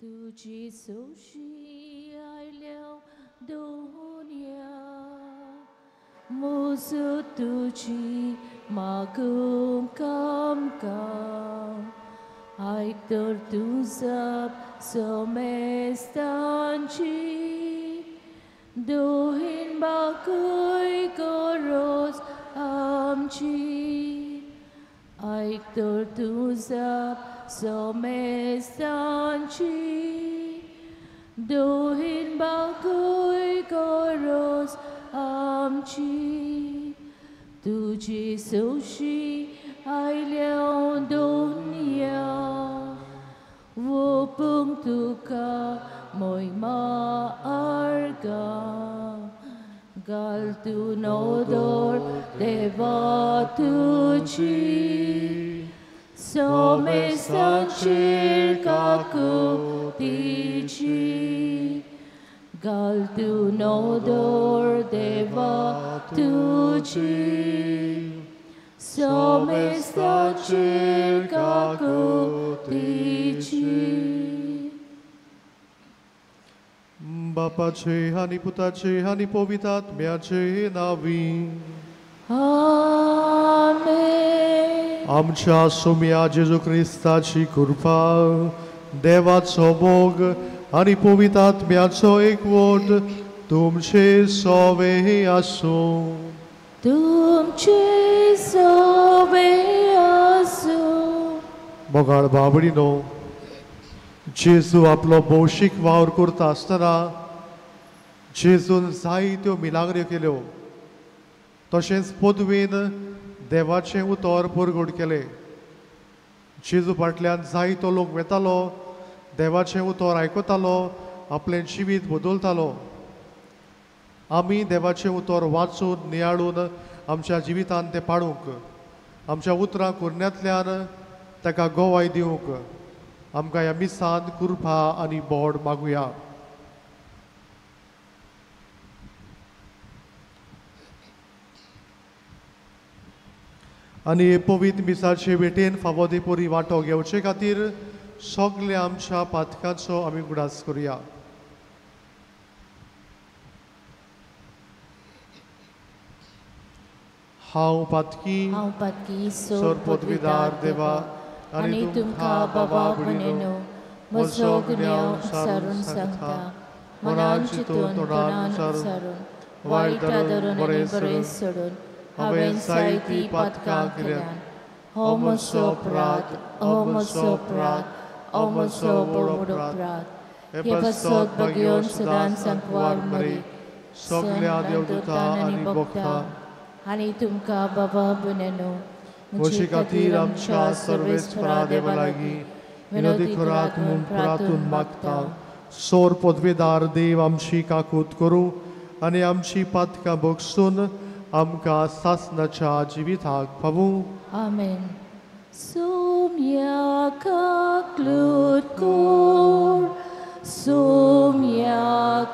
तुझी सोशी आयल्या दोन्या मोजो तुझी मागून कामकाम आयतर तुझा सोमेस्तांची दोहीन बाकूय गरज आमची आयतर तुझा सोमेस्तांची दोहीन बाकूय गरज आमची तुझी सोशी आयल्या दोन्या वोपूंक तुका मोयमा आर्गा घाल तूं नोदोर देवा तुजी सोमेस्तांचेर काकुतीची घाल तूं नोदोर देवा तुजी सोमेस्तांचेर काकुतीची बापाचे आणि पुताचे आणि पवित्रात्म्याचे नावी आमेन. आमच्या सोम्या जेजू ख्रिस्ताची कृपा देवाचो मोग आणि पवित्रात्म्याचो एकवट तुमचे सोवे आसो. तुमचे सोवे आसो. मोगाळ बाबडीनो, जेजू आपलो भौशीक वावर करता आसतना जेजून जायत्यो मिलाग्र्यो केल्यो तशेंच पदवेन देवाचें उतर परगट केलें. जेजू फाटल्यान जायतो लोक वेतालो, देवाचें उतर आयकतालो, आपलें जिवीत बदलतालो. आमी देवाचें उतर वाचून नियाळून आमच्या जिवितांत तें पाडूंक, आमच्या उतरां कुरण्यांतल्यान ताका गोवाय दिवंक आमकां ह्या मिसांत कृपा आनी बोड मागुया. आनी हे पवित्र मिसाचे भेटेन फावो देपोरी वांटो घेवचे खातीर सगल्या आमच्या पातकांचो आमी उगडास करुया. हांव पातकी सोर पदवीदार देवा आनी तुमकां बाबा भयणीनो म्हजो गुन्यांव सारून सांगता, मनान चिंतून तोंडान विचारून वायट धरून आनी बरें सोडून हांवें जायतीं पातकां केल्यान. हो म्हजो अपराध, हो म्हजो अपराध, हो म्हजो व्हड अपराध. हे बसत बगयोन सदांच सांकवार मरी सगल्या देवदूतां आनी भक्तां आनी तुमकां बाबा भयणीनो म्हजे खातीर आमच्या सर्वेस्परा देवा लागीं विनोदी करात म्हूण प्रार्थून मागता. सोर पदवेदार देव आमची काकूत करूं आनी आमची पातकां भोगसून आमकां सासणाच्या जिविताक पावूं. आमेन. सोम्या काकलूत कोर, सोम्या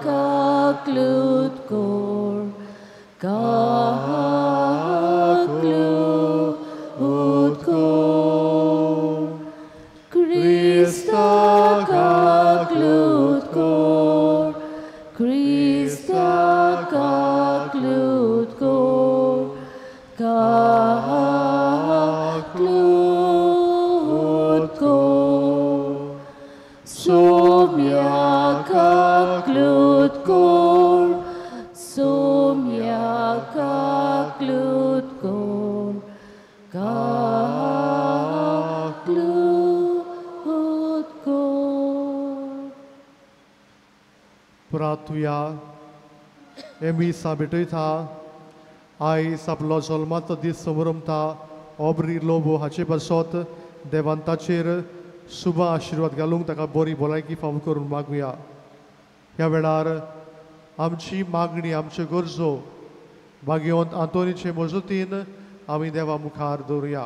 काकलूत कोर, काकलूत कोर. Christa काकलूत कोर, Christa काकलूत कोर, काकलूत कोर. सोम्या काकलूत कोर, सोम्या काकलूत कोर, काकलूत कोर. प्रार्थुया. एमिसा भेटयता आयज आपलो जल्माचो दीस समरमता ओबरी लोबो हाचे बसत देवान ताचेर शुभ आशिर्वाद घालूंक ताका बरी भलायकी फावो करून मागुया. ह्या वेळार आमची मागणी, आमच्यो गरजो भाग्यवंत आंतोनीचे मजतीन आमी देवा मुखार दवरुया.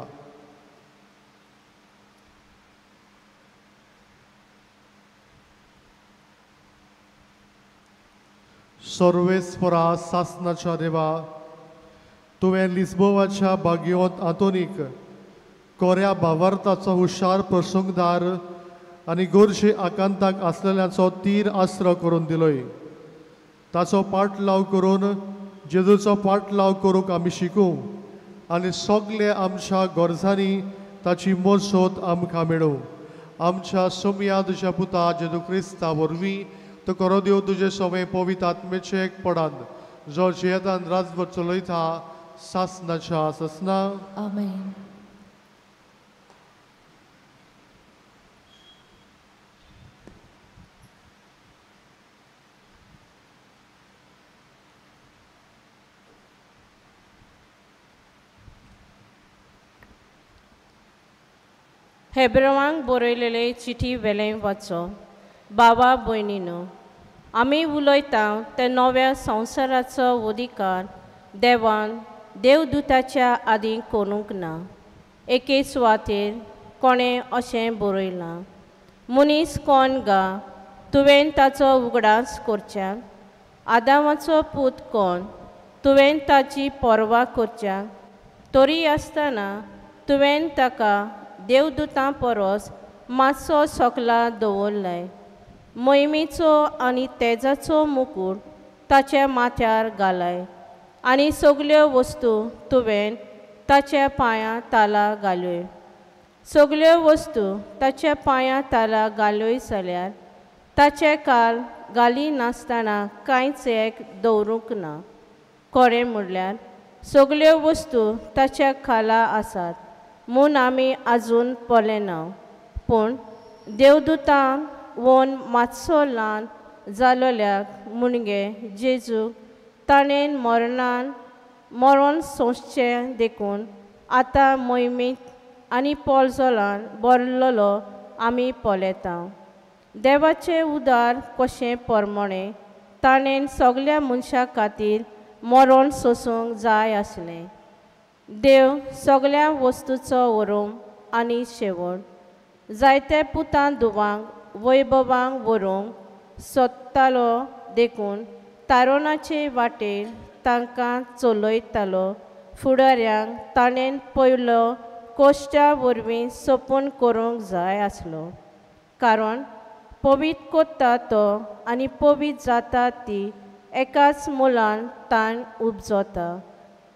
सर्वेस्परा सासणाच्या देवा, तुवें लिस्बोवाच्या भाग्यवंत आंतोनीक कोऱ्या भावार्थाचो हुशार प्रसंगदार आनी गोरशे आकांताक आसलेल्याचो तीर आस्त्र करून दिलोय. ताचो पाटलाव करून जेजूचो पाटलाव करूंक आमी शिकूं आनी सगळे आमच्या गरजांनी ताची मजत आमकां मेळूं. आमच्या सोमयादच्या पुता जेजू क्रिस्ता वरवीं तो करो देव तुजे सवें पवित्र आत्मेचे एकपडान जो जियेतान राजभर चलयता सासनाच्या ससना. आमेन. हेब्रेवांक बरयलेले चिठी वेलें वाचो. बाबा भयणीनो, आमी उलयता ते नव्या संवसाराचो अधिकार देवान देवदूताच्या आदीं करूंक ना. एके सुवातेर कोणें अशें बरयलां, मनीस कोण गा तुवें ताचो उगडास करच्या, आदामाचो पूत कोण तुवें ताची पर्वा करच्या, तरी आसतना तुवें ताका देवदूतां परस मातसो सकला दवरलाय. मोहिमेचो आनी तेजाचो मुकूट ताच्या माथ्यार घालाय आनी सगल्यो वस्तू तुवें ताच्या पांयां ताला घाल्योय. सगल्यो वस्तू ताच्या पांयां ताला घाल्योय जाल्यार ताचे काल घाली नासतना कांयच एक दवरूंक ना. खरें म्हणल्यार सगल्यो वस्तू ताच्या खाला आसात म्हूण आमी आजून पळयलें ना. पूण देवदूतां वोन मातसो ल्हान जालोल्याक मुणगे जेजू ताणें मरण सोंसचें देखून आतां मोहिमेंत आनी पोलजोलान भरलेलो आमी पळयता. देवाचें उदार कशें परमणें ताणें सगल्या मनशां खातीर मरण सोंसूंक जाय आसलें. देव सगल्या वस्तूचो व्हरोम आनी शेवट जायते पुतां धुवांक वैभवांक व्हरूंक सोदतालो देखून तारुणाचे वाटेर तांकां चलयतालो फुडाऱ्यांक ताणें पयलो कोश्टा वरवीं सोपून करूंक जाय आसलो. कारण पवित्र कोत्ता तो आनी पवित्र जाता ती एकाच मोलान ताण उपजता.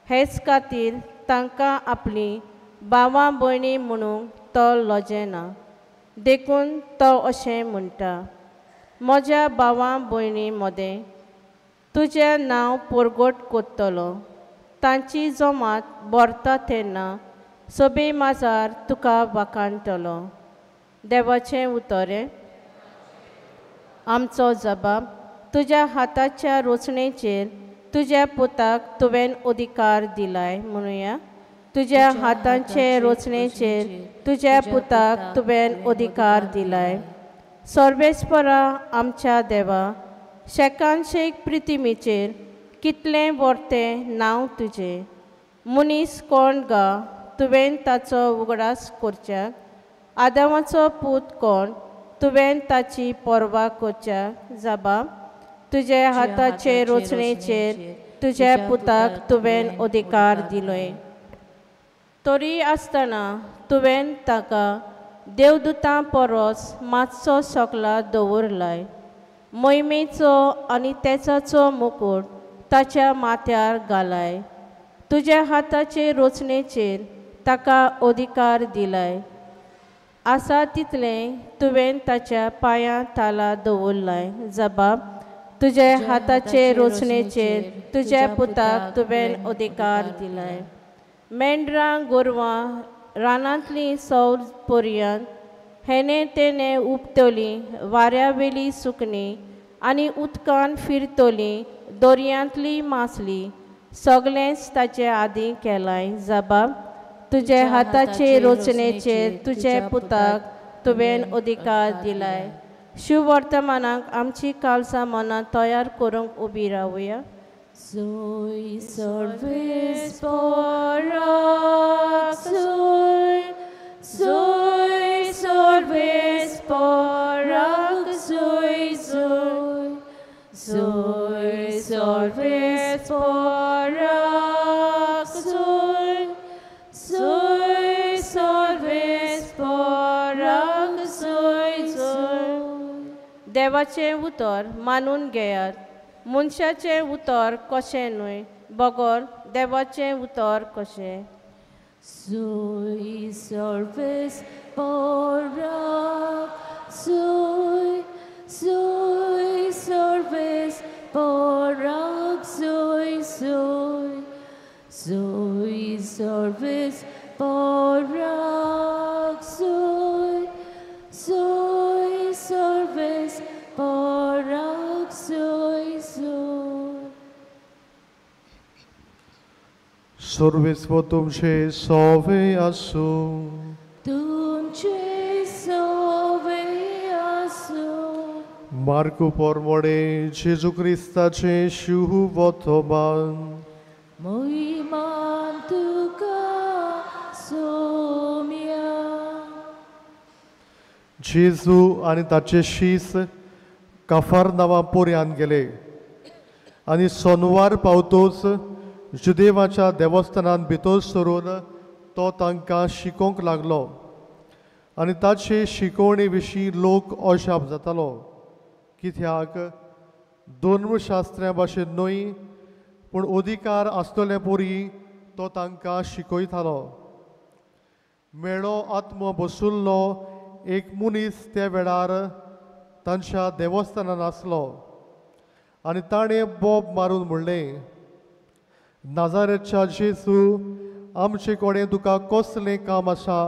हेच खातीर तांकां आपली भावां भयणी म्हणूंक तो लजेना. देखून तो अशें म्हणटा, म्हज्या भावां भयणी मदें तुजें नांव परगट कोत्तलो. तांची जमात भरता तेन्ना सोबे माजार तुका वाखाणटलो. देवाचें उतरें. आमचो जबाब. तुज्या हाताच्या रचणेचेर तुज्या पुताक तुवें अधिकार दिलाय. म्हणुया, तुज्या हातांचे रचणेचेर तुज्या पुताक तुवें अधिकार दिलाय. सर्वेस्परा आमच्या देवा, शेकांशेक प्रिथिवीचेर कितलें व्हरतें नांव तुजें. मनीस कोण गा तुवें ताचो उगडास करच्याक, आदामाचो पूत कोण तुवें ताची पर्वा करच्याक. जबाब. तुज्या हाताचे रचणेचेर तुज्या पुताक तुवें अधिकार दिलोय. तरी आसतना तुवें ताका देवदूतां परस मातसो सकला दवरलाय. मोहिमेचो आनी तेजाचो मुकूट ताच्या माथ्यार घालाय. तुज्या हाताचे रचणेचेर ताका अधिकार दिलाय. आसा तितलें तुवें ताच्या पांयां ताला दवरलाय. जबाब. तुज्या हाताचे रचणेचेर तुज्या पुताक तुवें अधिकार दिलाय. मेंढरां गोरवां रानांतलीं सौर पर्यंत हेने तेने उपतलीं, वाऱ्यावेलीं सुकणीं आनी उदकान फिरतलीं दर्यांतलीं मासलीं सगळेंच ताचे आदीं केलाय. जबाब. तुज्या हाताचे रचणेचेर तुज्या पुताक तुवें अधिकार दिलाय. शिव वर्तमानाक आमची काळजां मनां तयार करूंक उबी रावया. Zoe servis porax, Zoe servis porax, Zoe servis porax, Zoe servis porax, देवाचें उतर मानून घेयात मनशाचें उतर कशें न्हय बगोर देवाचें उतर कशें Sui servis porak, sui servis porak, sui servis porak, sui servis porak, sui. सर्वेस्व तुमचे सोवे आसू तुमचे सोवे आसूं मार्कू पोरमोडे जेजू क्रिस्ताचे शुभ वर्तमान मोहिमान तुका सोम्या जेजू आनी ताचे शीस कफरनावा पोरयान गेले आनी सोनवार पावतोच जुदेवाच्या देवस्थानान भितर सरून तो तांकां शिकोवंक लागलो आनी ताचे शिकवणे विशीं लोक अजाप जातालो कित्याक धर्मशास्त्र्या भाशेन न्हय पूण अधिकार आसतले पोरी तो तांकां शिकयतालो मेळो आत्म बसुल्लो एक मनीस त्या वेळार तांच्या देवस्थानान आसलो आनी ताणें बोब मारून म्हणलें नाजारेच्या जेजू आमचे कडेन तुका कसलें काम आसा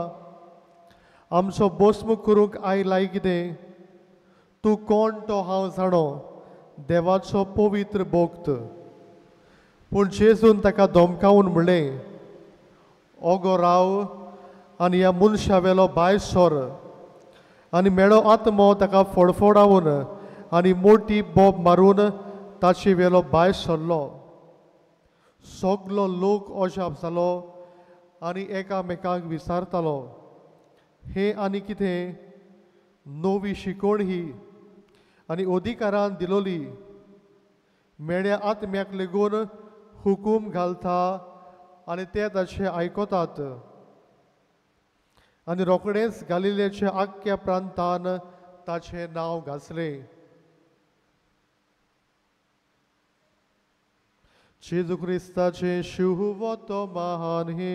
आमचो भस्म करूंक आयलाय कितें तूं कोण तो हांव जाणो देवाचो पवित्र भक्त पूण जेजून ताका धमकावन म्हणलें ओगो राव आनी ह्या मनशा वेलो भायर सर आनी मेळो आत्मो ताका फडफडावन आनी मोठी बोब मारून ताचे वेलो भायर सरलो सगलो लोक अजाप जालो आनी एकामेकांक विचारतालो हे आनी कितें नवी शिकवण ही आनी अधिकारान दिलोली मेळ्या आत्म्याक लेगून हुकूम घालता आनी ते ताचे आयकतात आनी रोखडेंच गालिलेच्या आख्या प्रांतान ताचें नांव घासलें जेजू क्रिस्ताचे शुभ वर्तमान हे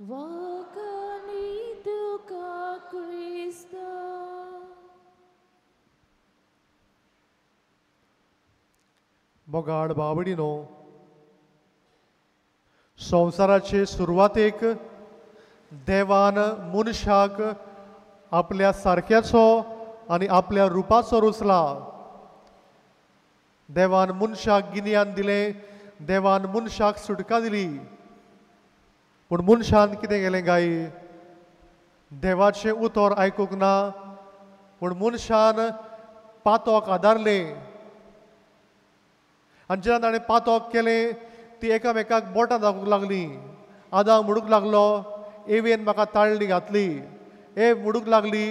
वाकानी तुका क्रिस्ता मोगाड बावडीनो संवसाराचे सुरवातेक देवान मनशाक आपल्या सारक्याचो आनी आपल्या रुपाचो रुचला देवान मनशाक गिन्यान दिलें देवान मनशाक सुटका दिली पूण मनशान कितें केलें गाय देवाचें उतर आयकूंक ना पूण मनशान पातोक आदारलें आनी जेन्ना ताणें पातोक केलें ती एकामेकाक बोटां दाखोवंक लागली आदां म्हणूंक लागलो एवेन म्हाका ताळणी घातली ए म्हणूंक लागली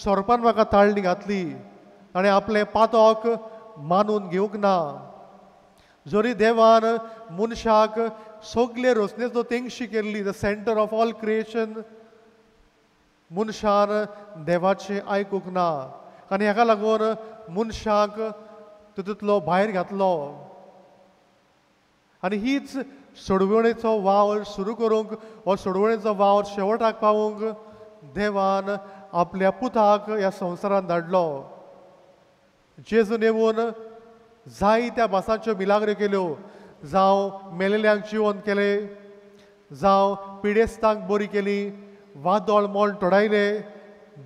सोरपान म्हाका ताळणी घातली ताणें आपलें पातोक मानून घेवंक ना जरी देवान मनशाक सगळे रचनेचो तेंगशी केल्ली the centre of all creation मनशान देवाचें आयकूंक ना आनी हेका लागून मनशाक तितूंतलो भायर घातलो आनी हीच सोडवणेचो वावर सुरू करूंक हो सोडवणेचो वावर शेवटाक पावूंक देवान आपल्या पुताक ह्या संवसारांत धाडलो जेजून येवन जायत्या भासांच्यो मिलाग्र्यो केल्यो जावं मेलेल्यांक जिवंत केलें जावं पिडेस्तांक बरी केली वादळ मोल तोडायले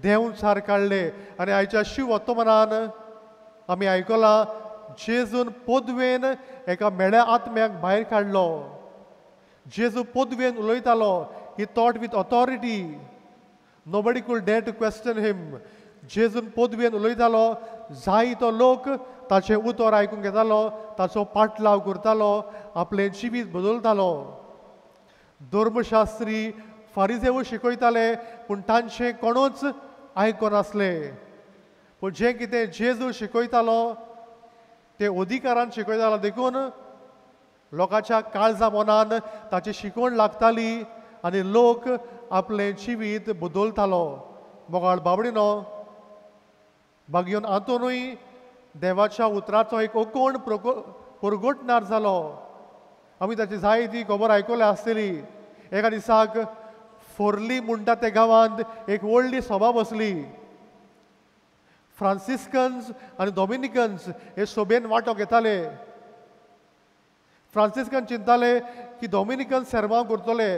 देंवचार काडले आनी आयच्या शिव वर्तमानान आमी आयकलां जेजून पोदवेन एका मेळ्या आत्म्याक भायर काडलो जेजू पोदवेन उलयतालो he taught with authority nobody could dare to question him जेजून पोदवेन उलयतालो जायतो लोक ताचें उतर आयकूंक येतालो ताचो पाटलाव करतालो आपलें जिवीत बदलतालो धर्मशास्त्री फारिजेव शिकयताले पूण तांचें कोणूच आयकनासले पूण जें कितें जेजू शिकयतालो तें अधिकारान शिकयतालो देखून लोकांच्या काळजा मनान ताची शिकवण लागताली आनी लोक आपलें जिवीत बदलतालो मोगाळ बाबडीनो बागयोन आतूनय देवाच्या उतराचो एक ओकोण परगोटणार जालो. आमी ताची जायती खबर आयकल्या आसतली. एका दिसाक फोर्ली म्हणटा त्या गांवांत एक व्हडली सभा बसली. फ्रांसिस्कन्स आनी डॉमिनिकन्स हे सभेन वांटो घेताले. फ्रांसिस्कन चिंताले की डॉमिनिकन सेर्मांव करतले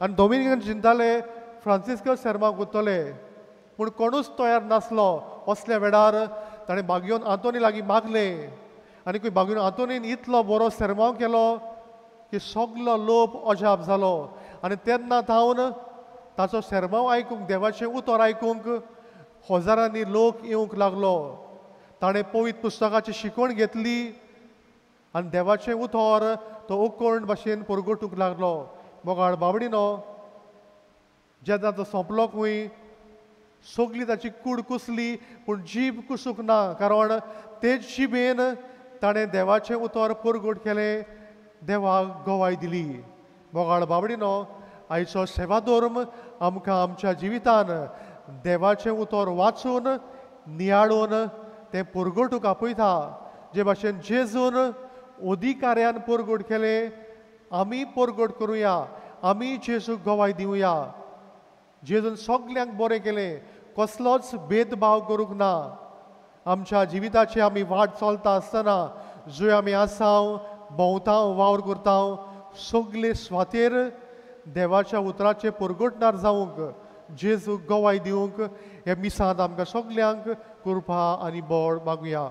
आनी डॉमिनिकन चिंताले फ्रांसिस्कन सेर्मांव करतले. पूण कोणूच तयार नासलो. असल्या वेळार ताणें बागयोन आंतोनी लागीं मागलें आनी बागयोन आंतोनीन इतलो बरो सेर्मांव केलो की सगलो लोक अजाप जालो. आनी तेन्ना थावन ताचो सेर्मांव आयकूंक देवाचें उतर आयकूंक हजारांनी लोक येवंक लागलो. ताणें पवित्र पुस्तकाची शिकवण घेतली आनी देवाचें उतर तो ओकोण भाशेन परगटूंक लागलो. मोगाळ बाबडीनो, जेन्ना तो सोंपलो खंय सगली ताची कूड कुसली पूण जीब कुसूंक ना. कारण तेच जिबेन ताणें देवाचें उतर परगट केलें, देवाक गोवाय दिली. मोगाळ बाबडीनो, आयचो सेवा धर्म आमकां आमच्या जिवितान देवाचें उतर वाचून नियाळून तें परगटूंक आपयता. जे भाशेन जेजून अधिकाऱ्यान परगट केलें, आमी परगट करुया. आमी जेजूक गोवाय दिवया. जेजून सगल्यांक बरें केलें, कसलोच भेदभाव करूंक ना. आमच्या जिविताची आमी वाट चलता आसतना जंय आमी आसांव, भोंवतांव, वावर करतांव, सगले सुवातेर देवाच्या उतराचे परगटणार जावंक, जेजूक गोवाय दिवंक हे मिसांत आमकां सगल्यांक कृपा आनी बळ मागुया.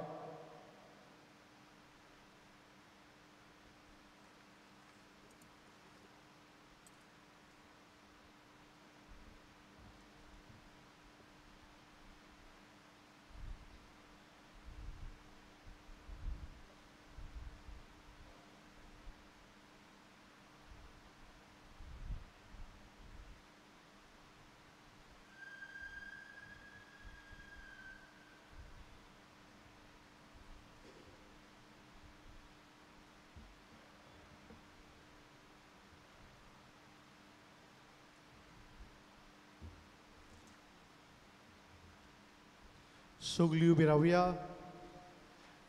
सगळीं उबी रावया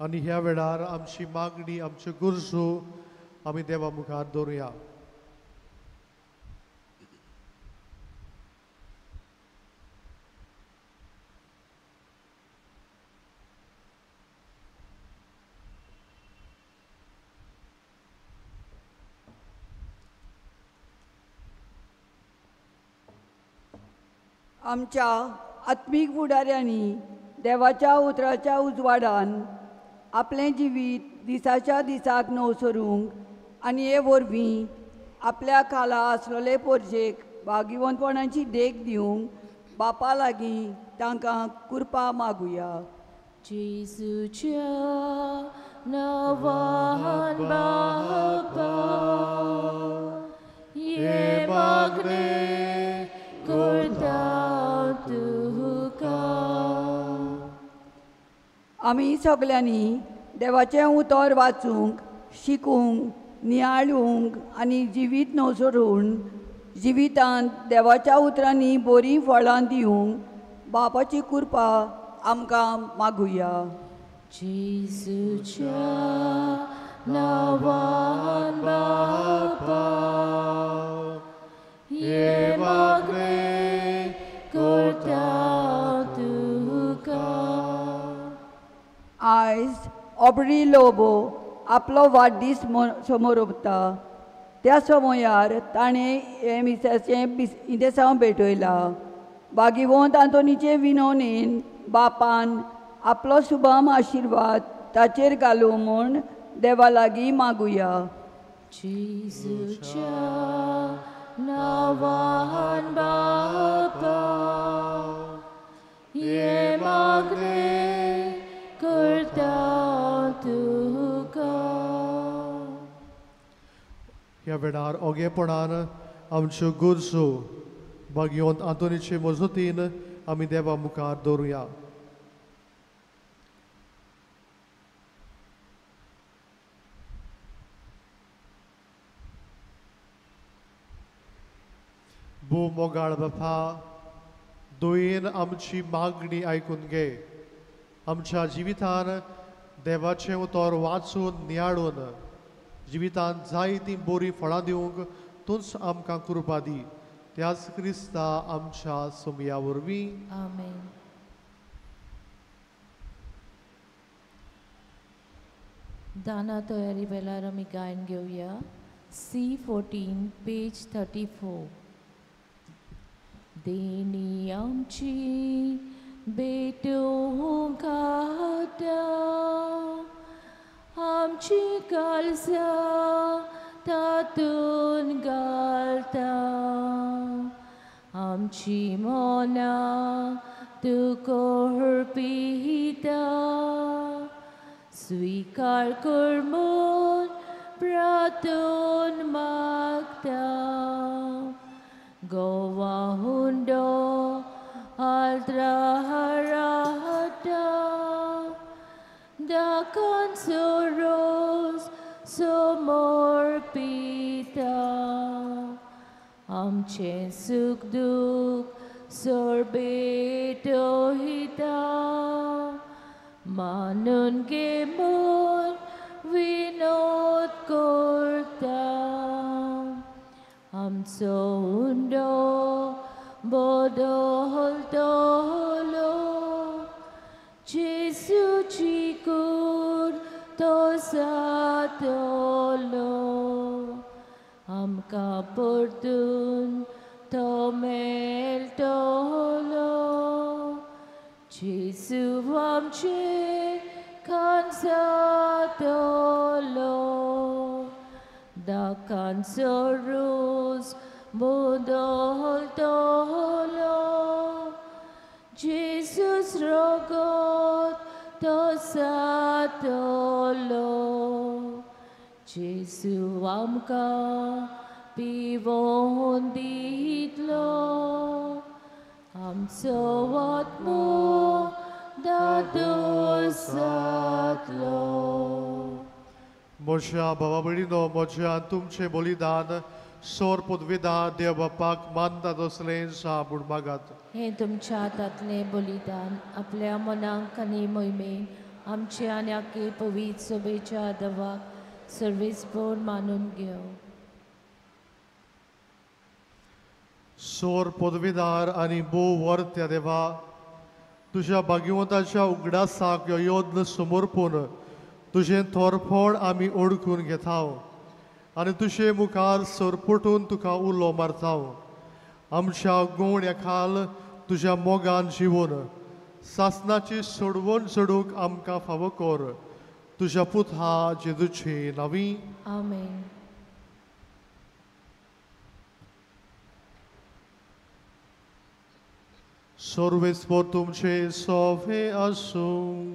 आनी ह्या वेळार आमची मागणी, आमच्यो गरजो आमी देवा मुखार दवरुया. आमच्या आत्मीक फुडाऱ्यांनी देवाच्या उतराच्या उजवाडान आपलें जिवीत दिसाच्या दिसाक नवसरूंक आनी हे वरवीं आपल्या खाला आसलोले पोरजेक भागिवंतपणाची देख दिवंक बापा लागीं तांकां कृपा मागुया. जेजूच्या नांवान बापा, हे मागणे करता तुका. आमी सगल्यांनी देवाचें उतर वाचूंक, शिकूंक, नियाळूंक आनी जिवीत नवसरून जिवितांत देवाच्या उतरांनी बरीं फळां दिवंक बापाची कृपा आमकां मागुया. जेजूच्या नांवान बापा, हे मागणे करता तुका. आयज ऑब्री लोबो आपलो वाडदीस समोर ओंपता. त्या समयार ताणें हे मिसाचें इंदेसांव भेटयला. भागिवंत आंतोनीचे विनवणेन बापान आपलो शुभम आशिर्वाद ताचेर घालूं म्हूण देवा लागीं मागुया. जेजूच्या नांवान बापा, हे मागणे करता तुका. ह्या वेळार ओगेपणान आमच्यो गरजो भागिवंत आंतोनीचे मजतीन आमी देवा मुखार दवरुया. मोगाळ बापा, दोयेन आमची मागणी आयकून घे. आमच्या जिवितान देवाचें उतर वाचून नियाळून जिवितांत जायतीं बरीं फळां दिवंक तूंच आमकां कृपा दी. त्याच क्रिस्ता आमच्या सुमया वरवीं. आमेन. दाना तयारी वेळार आमी गायन घेवया. C14 page 34. देणी आमची भेटूंक हाडटा, आमची काळजां तातून घालता, आमची मनां तुका अर्पिता. स्वीकार कर म्हूण प्रार्थून मागता. गोवा हुंडो आल्त्रारा हाडटा, दाकांचो रोस समर्पिता. आमचें सुख दूख सोर्बेटोहिता, मानून घे म्हूण विनोद करता. आमचो हुंडो बदलतलो, जेसूची कूड तो जातलो. आमकां परतून तो मेळटलो, जेसू आमचे जातलो. दाकांचो रोस बदलतलो, जेसूस रगत तो जातलो. जेसू आमकां पिवोन दितलो, आमचो आत्मो दादोस जातलो. म्हज्या भावा भयणीनो, म्हज्या तुमचें बलिदान सोर पदवीदान देव बापाक मानता तसलें साबूड मागात. हे तुमच्या हातांतलें बलिदान आपल्या मनाक आनी मोहिमेन आमचे आनी आख्खे पवित्र सभेच्या आदवाक सर्वेस्पर मानून घेव. सोर पदवीदार आनी भोव वर्त्या देवा, तुज्या भाग्यवंताच्या उगडासाक ह्यो योद्न समर्पून तुजें थोरपण आमी ओळखून घेता आनी तुजे मुखार सरपटून तुका उलो मारता. आमच्या गुण खाल तुज्या मोगान जिवन सासनाची सोडवण सोडूंक आमकां फावो कर. तुज्या पुता जेजूची नांवी. आमेन. सर्वेस्पर तुमचे सोवे आसूं.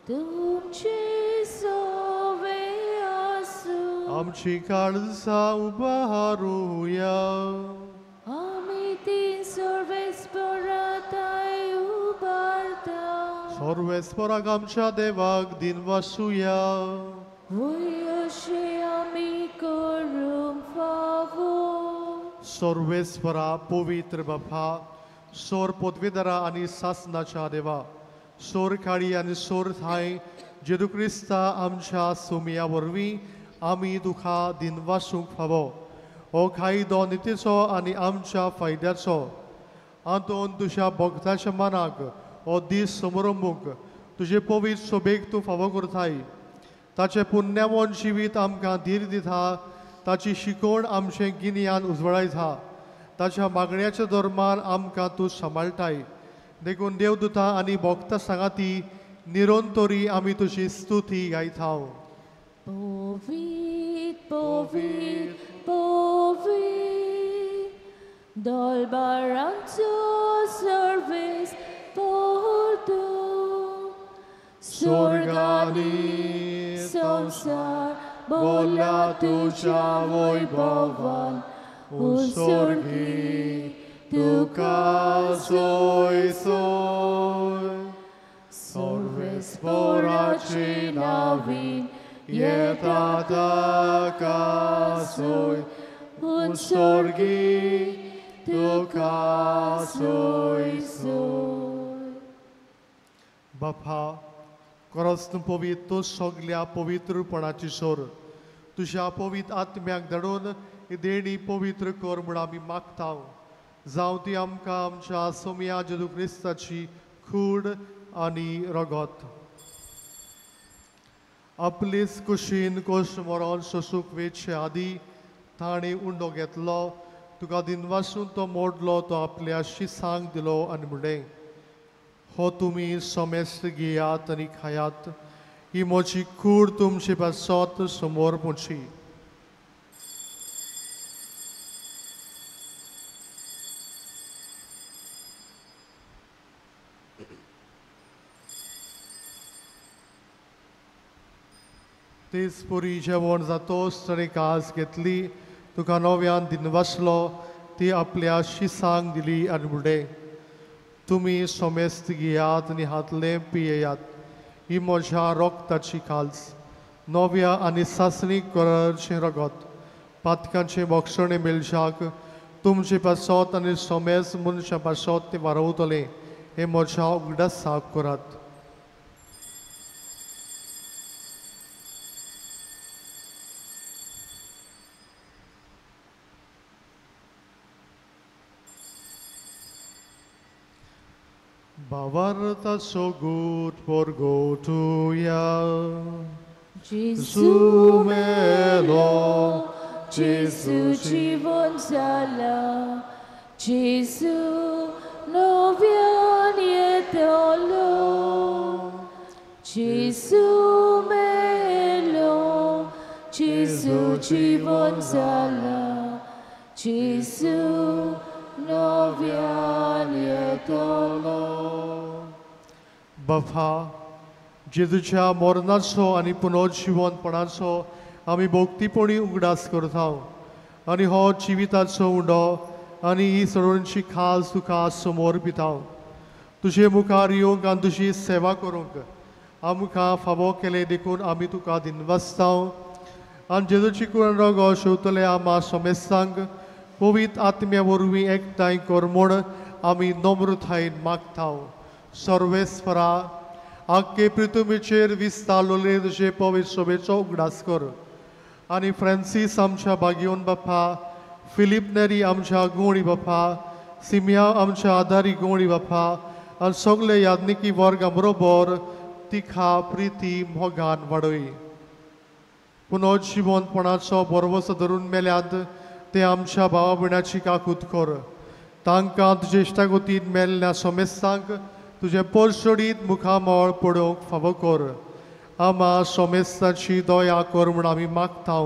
तुमचे सोवे आसूं. आमची काळजां उबारूया. आमी तीन सर्वेस्पराताय उबारता. सर्वेस्पराक आमच्या देवाक दिन वासुया. वय अशें आमी करूंक फावो. सर्वेस्परा पवित्र बापा, सोर पदवीदारा आनी सासनाच्या देवा, सोर काळी आनी सोर थाय जेजू क्रिस्ता आमच्या सुमया वरवीं आमी तुका दिन वासूंक फावो. हो कायदो नितीचो आनी आमच्या फायद्याचो. हातूंत तुज्या भक्ताच्या मनाक हो दीस समारंभूक तुजे पवित्र सोबेक तूं फावो करताय. ताचें पुण्यवन जिवीत आमकां धीर दिता. ताची शिकवण आमचें गिन्यान उजवळायता. ताच्या मागण्याच्या धर्मान आमकां तूं सांबाळटाय. देखून देवदूतां आनी भक्तां सांगाती निरंतरी आमी तुजी स्तुती गायता. Povit, povit, povit, dolbaranzo servis porto, Sorgani संसार बोला तुझ्या वैभवान, ussorgi tuka soy soy. Sorvesporaci navin Yetata soy, ussorgi tuka soy soy. बापा खरोच तूं पवित्र तूं सगल्या पवित्रपणाची सोर तुज्या पवित्र आत्म्याक धाडून ही देणी पवित्र कर म्हूण आमी मागता जावं ती आमकां आमच्या सोम्या जेजू क्रिस्ताची खूड आनी रगत आपलीच कुशीन कोश मरण सोसूंक वेचे आदी ताणें उंडो घेतलो तुका दिनवासून तो मोडलो तो आपल्या शिसांक दिलो आनी म्हणलें हो तुमी सोमेस्त घेयात आनी खायात ही म्हजी कूड तुमचे पासत समोर पोची तेच पुरी जेवण जातोच ताणें कास घेतली तुका नव्यान दिनवासलो ती आपल्या शिसांक दिली आनी म्हणलें तुमी सोमेस्त घेयात आनी हातले पियेयात ही म्हज्या रोगताची काल्स नव्या आनी सासणी करचें रगत पातकांचे मोक्षणे मेलशाक तुमचे पासत आनी सोमेस्त मनशा पासत ते वारवतले हे म्हज्या उगडासाक करात Bavartaso gut por gotuia Jesu melo Jesu জীবন জ্বালা Jesu নবিয়ান এতলো Jesu melo Jesu জীবন জ্বালা Jesu নবিয়ান এতলো Bafa जेजूच्या मरणाचो आनी पुनर्जीवनपणाचो आमी भोक्तीपणी उगडास करता आनी हो जिविताचो उंडो आनी ही सडोणची खास तुका समोर पिता तुजे मुखार येवंक आनी तुजी सेवा करूंक आमकां फावो केले देखून आमी तुका दिनवासता आनी जेजूची कुळण रगो शेवतले आमा सोमेस्तांक पवित्र आत्म्या वरवीं एकठांय कर म्हूण आमी नम्रतायेन मागता सर्वेस्परा आख्खे पृथ्वीचेर विस्तारलोले तुजे पवित्र शोभेचो उगडास कर आनी फ्रांसीस आमच्या बागयोन बापा फिलीप नेरी आमच्या गोणी बापा सिमिया आमच्या आदारी गोणी बापा आनी सगळे यादनिकी वर्गा बरोबर तिखा प्रिती मोगान वाडय पुनर्जीवनपणाचो बरवसो धरून मेल्यात ते आमच्या भावा भयणाची काकूत कर तांकां तुजे इश्टागतीन मेल्ल्या सोमेस्तांक तुजे पोरसोडीत मुखामळ पडोवंक फावो कर आमा सोमेस्ताची दया कर म्हूण आमी मागता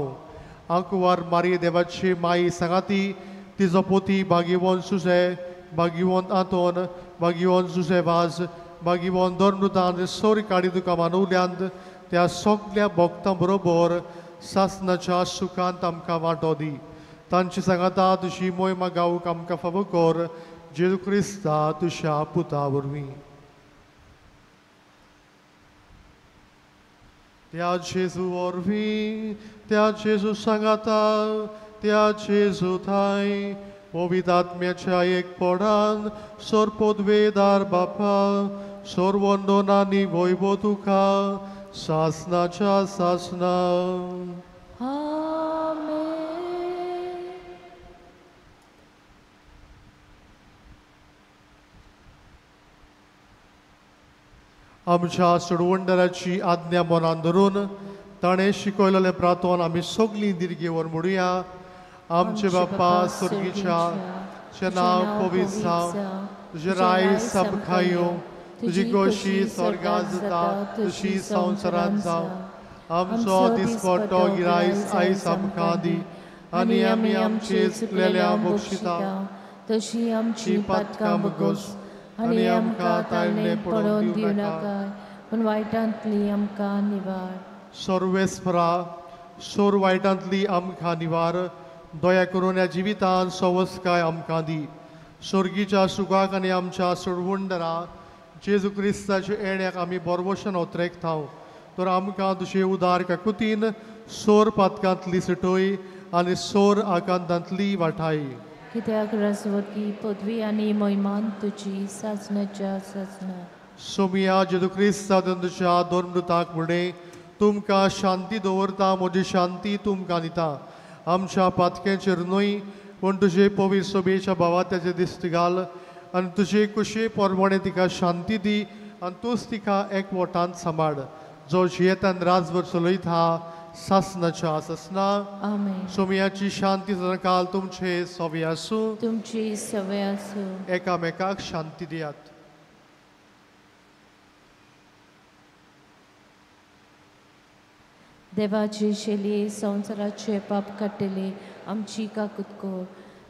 आंकवार मारी देवाची माई सांगाती तिजो पोती भाग्यवंत सुजे भाग्यवंत आंतोन भाग्यवंत सुजे वाज भाग्यवंत धर्मदान सोरी काडी तुका मानवल्यांत त्या सगळ्या भक्तां बरोबर सासनाच्या सुखांत आमकां वांटो दी तांची सांगाता तुजी मोहिमा गावूंक आमकां फावो कर जेजू क्रिस्ता तुज्या पुता वरवीं त्या जेजू वरवीं त्या जेजू सांगाता त्या जेजू थाय पवित्र आत्म्याच्या एकपणान सर्पोद्वेदार बापा सर्वंदनांनी वैभव तुका सासनाच्या सासना आमच्या सोडवंडराची आज्ञा मनान धरून ताणें शिकयलेलें प्रार्थोन आमी सगळीं दिर्गेवर म्हणुया आमचे बापा स्वर्गीच्या तुजें नांव पवित्र जावं तुजें राय सबखां येवं तुजी गोशी स्वर्गांत जाता तशी संवसारांत जावं आमचो दिसपट्टो गिरायस आयज आमकां दी आनी आमी आमचे चुकलेल्या बक्षिता तशी आमची पातकां बगोस आनी आमकां ताळणे पडोवन दिवं नाका पूण वायटांतली आमकां निवार सर्वेस्परा सोर वायटांतली आमकां निवार दया करून ह्या जिवितान सवस्काय आमकां दी स्वर्गीच्या सुखाक आनी आमच्या सोडवंडरा जेजू क्रिस्ताच्या येण्याक आमी बरवशन ओतरेकता तर आमकां तुजे उदार काकुतीन सोर पातकांतली सटय आनी सोर आकांतांतली वाटाय कित्याक रसवकी पदवी आनी मोहिमान तुजी सासणाच्या सासना सोमिया जेदू क्रिस्ता दंदुच्या दोन मृताक मुळे तुमकां शांती दवरता म्हजी शांती तुमकां दिता आमच्या पातकेचेर न्हय पूण तुजे पवित्र सोबेच्या भावात्याचे दिश्टी घाल आनी तुजे कुशे पोरमोणे तिका शांती दी आनी तूंच तिका एकवटान सांबाळ जो जियेतान राजभर चलयता सासनाच्या आसना आमेन. सोमियाची शांती काल तुमचे सवे आसूं तुमची सवय आसूं. एकामेकाक शांती दियात. देवाची शेली संवसाराचे पाप काडटली आमची काकुतकोर.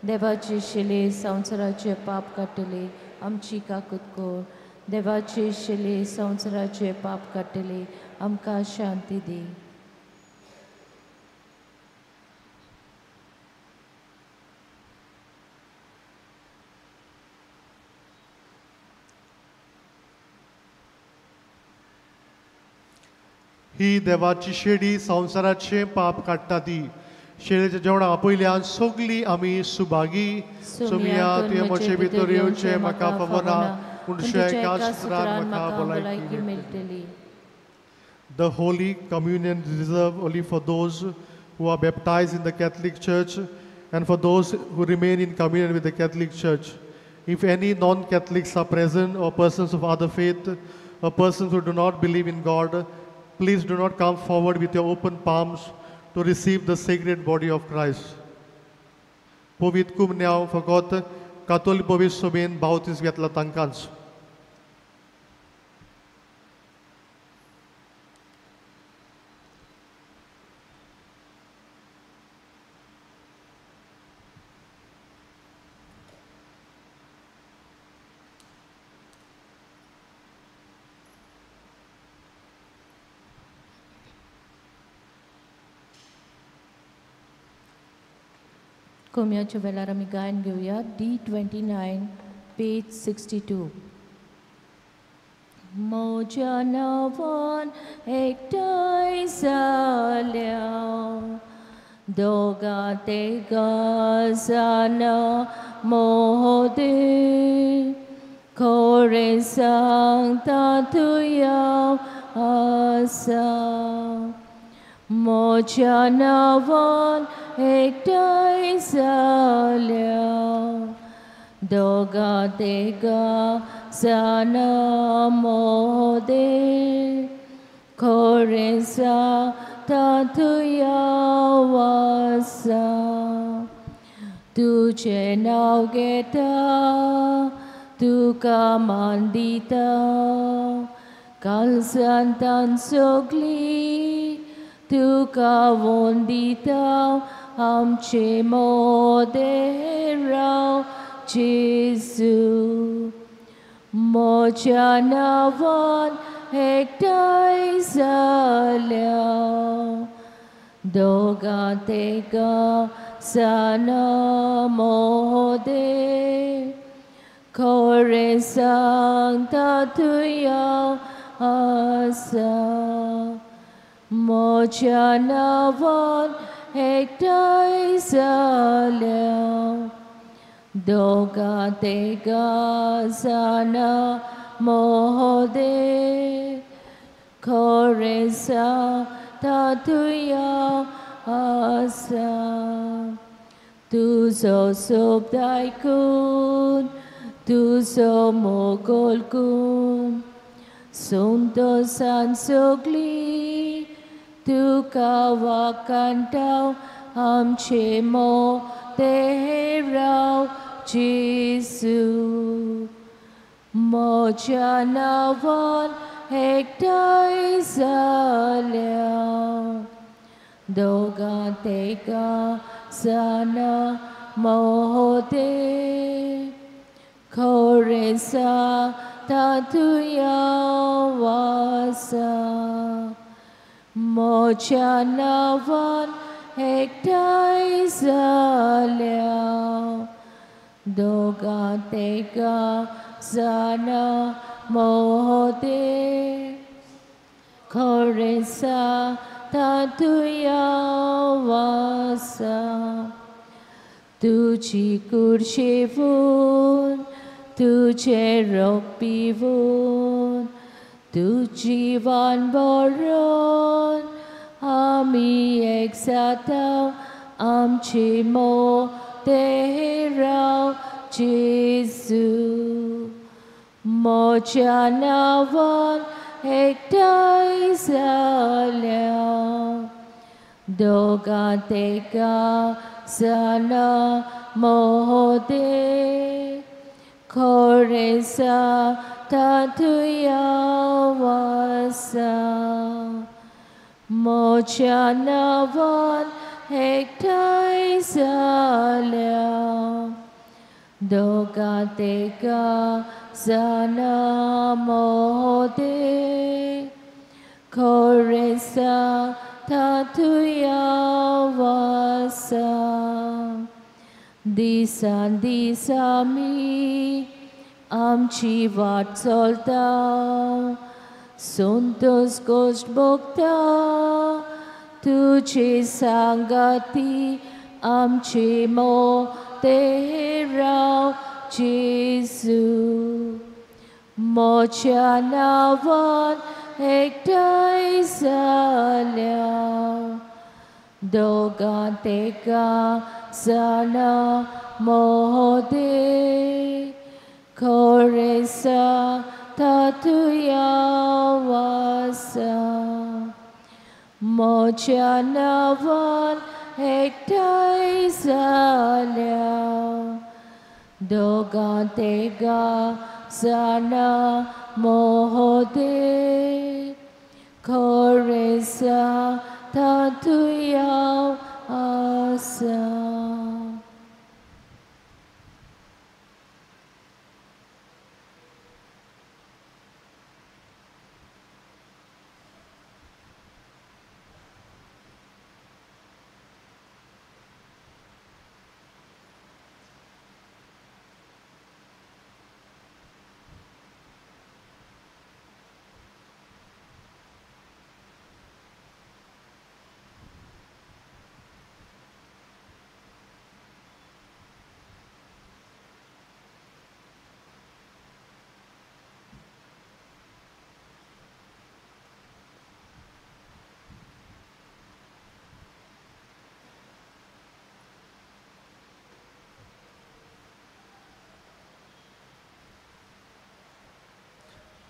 देवाची शेली संवसाराचे पाप काडटली आमची काकुतकोर. देवाची शेली संवसाराचे पाप काडटली आमकां शांती दी. ही देवाची शेडी संवसाराचे पाप काडटा ती शेळेच्या जेवणा पयल्यान सगळी आमी सुभागी सोमिया तुवें म्हजे भितर येवचें म्हाका फवना पूण तुज्या एका सुत्रान म्हाका भलायकी मेळटली. The Holy Communion is reserved only for those who are baptized in the Catholic Church and for those who remain in communion with the Catholic Church. If any non-Catholics are present or persons of other faith or persons who do not believe in God, please do not come forward with your open palms to receive the sacred body of Christ. Povit kumneaw fagot Catholic Povit soben bautis getla tankans. कोम्याच्या वेळार आमी गायन घेवया D29 page 62. म्हज्या नांवान एकठांय जाल्या दोगां तिगां जाणां मोदे खरें सांगता तुया आसा. म्हज्या नांवान एकठांय जाल्या दोगां तिगां जाणां मोदे खरें सांगता तुया आसा. तुजें नांव घेता तुका मान दिता कालसांतान सगळीं तुका वंदिता आमचे मोदे राव जेजू. म्हज्या नांवान एकठांय जाल्या दोगां तिगां जाणां मोदे खरें सांगता तुया आसा. म्हज्या नांवान एकठांय जाल्या दोगां तिगां जाणां मोदे खरें सांगता तुया आसा. तुजो शब्द आयकून तुजो मोगोलकून संतोशान सगळीं तुका वाकांताव आमचे मोदे राव जेजू. म्हज्या नांवान एकठांय जाल्या दोगां तिगां जाणां मोदे खरें सांगता तुया आसा. म्हज्या नांवान एकठांय जाल्या दोगां तिगां जाणां मोदे खरें सांगता तुया आसा. तुजी कुडशेवून तुजें रोग पिवून तुझी वान बरोवन आमी एकजाताव आमची मोते राव जेजू म्हज्या नांवान एकठांय जाल्या दोगांत एका जाना मोदे खरेसा तातुया वासा म्हज्या नांवान एकठांय जाल्या दोगांत एका जाना मोदे खरेसा तातुया वासा दिसान दीस आमी आमची वाट चलता संतोष गोश्ट भोगता तुझे सांगाती आमचे मोते राव जेजू म्हज्या नांवान एकठांय जाल्या दोगांत एका जाना मोदे खरेसा तातुया वासा म्हज्या नांवान एकठांय जाल्या दोगांत एका जाना मोदे खरेसा तातुया आसा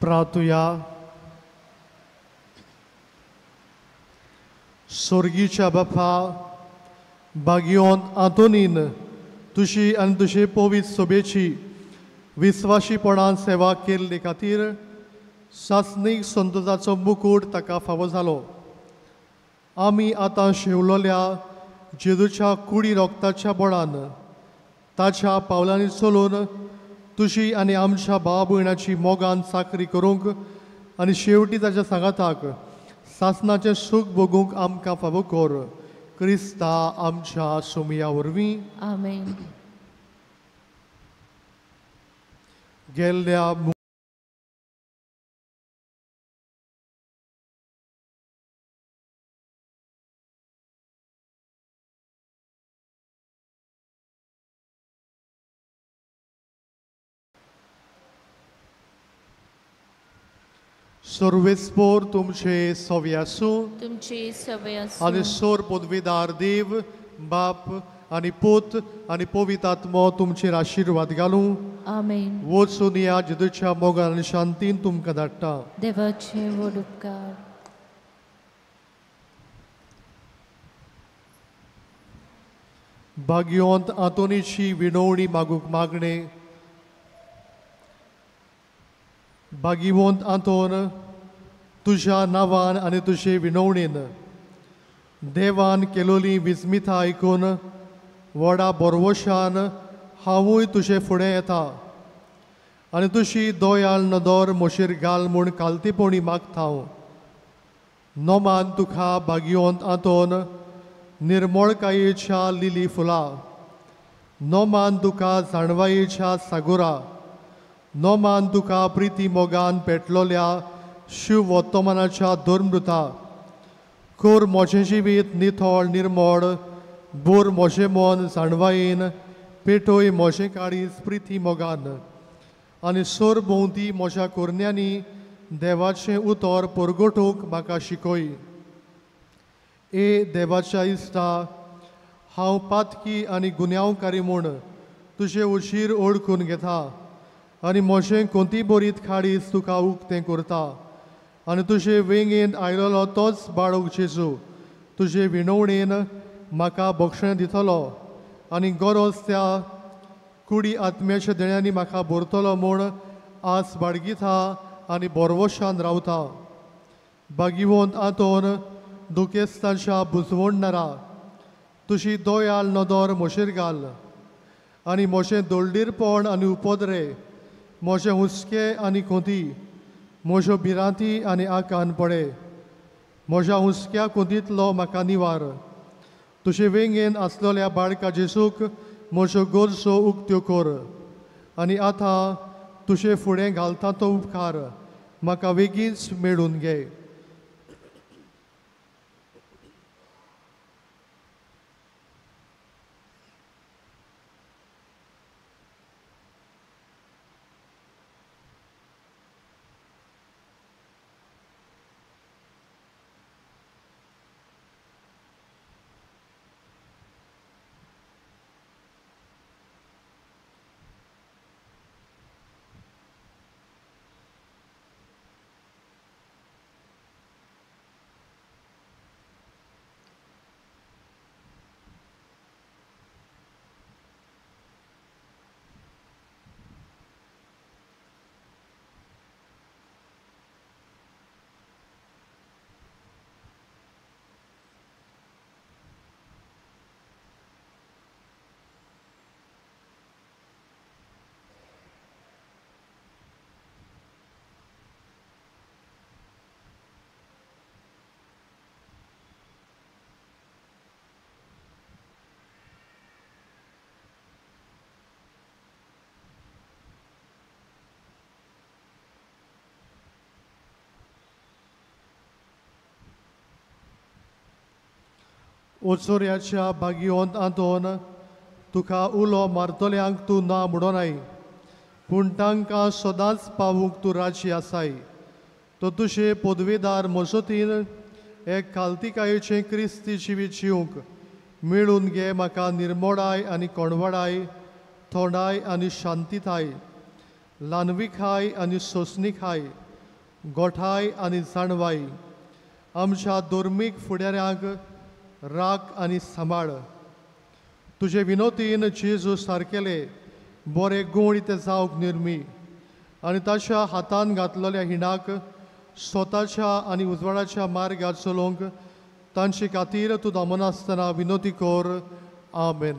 प्रार्थुया. स्वर्गीच्या बापा भाग्योन आंतोनीन तुशी आनी तुजे पवित्र सोबेची विस्वाशीपणान सेवा केल्ले खातीर शासनीक संतोषाचो मुकूट ताका फावो जालो. आमी आतां शेवलोल्या जेजूच्या कुडी रोगताच्या बळान ताच्या पावलांनी चलून तुशी आनी आमच्या भाव भयणाची मोगान साखरी करूंक आनी शेवटी ताच्या सांगाताक सासणाचें सूख भोगूंक आमकां फावो कर. क्रिस्ता आमच्या सोमया वरवीं. आमेन. गेल्ल्या सर्वेस्पोर तुमचे सोवे आसूं तुमची सवय आनी सोर पदवीदार देव बाप आनी पूत आनी पवित्र आत्मो तुमचेर आशिर्वाद घालूं. आमेन. वचून या जेजूच्या मोगान आनी शांतीन तुमकां धाडटा. देवाचे व्हड उपकार. भाग्यवंत आंतोनीची विनवणी मागूंक मागणे. भाग्यवंत आंतोन तुज्या नांवान आनी तुजे विनवणेन देवान केलोली विस्मिता आयकून व्हडा बरवशान हांवूय तुजे फुडें येता आनी तुजी दोयाळ नदर म्हशीर घाल म्हूण कालतेपणी मागता. नोमान तुका भाग्यवंत आंतोन निर्मळकायेच्या लिली फुलां. नोमान तुका जाणवायेच्या सागोरा. नोमान तुका प्रिती मोगान पेटलोल्या शिव वर्तमानाच्या धर्मृता. कोर मोचें जिवीत नितळ निर्मळ. बोर मोचें मन जाणवायेन. पेटोय मोचें काळीज प्रिती मोगान. आनी सोर भोंवती म्हज्या कोरण्यांनी देवाचें उतर परगटूंक म्हाका शिकय. देवाच्या इश्टा, हांव पातकी आनी गुन्यांवकारी म्हूण तुजे उशीर ओळखून घेता आनी म्हजें कोणती बरीत खाडीस तुका उक्तें करता आनी तुजे वेंगेन आयलोलो तोच बाळूक जेजू तुजे विणवणेन म्हाका भक्षण दितलो आनी गरज त्या कुडी आत्म्याच्या देण्यांनी म्हाका भरतलो म्हूण आस बाळगिता आनी बोरवोशान रावता. भागिवंत आतोन दुखेस्तांच्या बुजवणणारा तुजी दोयाल नदर म्हजेर घाल आनी म्हजें दोळडीरपण आनी उपद्रे, म्हजें हुस्के आनी खोंती, म्हज्यो भिरांती आनी आकान पडे. म्हज्या हुस्क्या खोंतींतलो म्हाका निवार. तुजे वेंगेन आसलेल्या बाळका जेजूक म्हज्यो गरजो उक्त्यो कर आनी आतां तुजे फुडें घालता तो उपकार म्हाका बेगीच मेळून घे. ओचोऱ्याच्या भागिवंत आतोन तुका उलो मारतल्यांक तूं ना म्हणोनाय, पूण तांकां सदांच पावूंक तूं राजी आसाय. तो तुजे पदवेदार मजतीन एक खालतिकायेचें क्रिस्ती जिवीत जिवंक मेळून घे म्हाका निर्मोळाय आनी कोणवडाय, थोंडाय आनी शांतीताय, ल्हानविकाय आनी सोंसणीकाय, गोठाय आनी जाणवाय, आमच्या धर्मीक फुडाऱ्यांक राख आनी सांबाळ. तुजे विनोतीन जेजू सारकेले बरे गूण ते जावंक निर्मी आनी ताच्या हातान घातलेल्या हिणाक स्वताच्या आनी उजवाडाच्या मार्गार चलोवंक तांचे खातीर तूं दमनासतना विनोती कर. आमेन.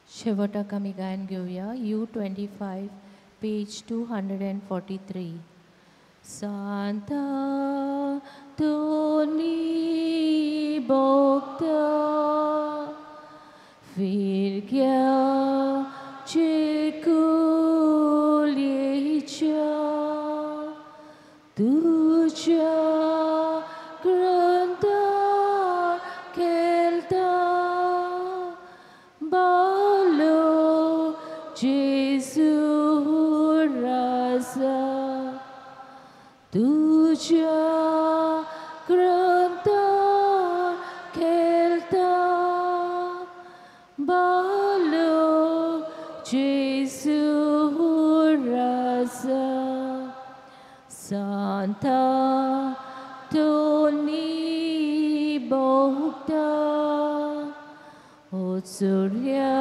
शेवटाक आमी गायन घेवया U25 page 243. Santa Tony Bokta Virgia Chekulicha Tuja Granta Kelta Balo Jesu Rasa Tuja Granta Kelta Balo Jesu Rasa Santa Tony Bokta Otsurya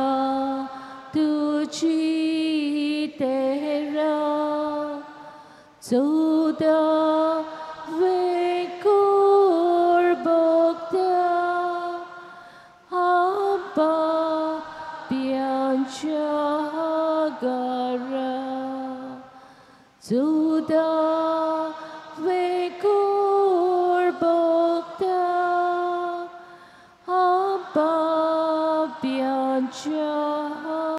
Tuji Tehra Zoda Vekor Bokta Abba Piancha 주다 외골복다 아빠 변자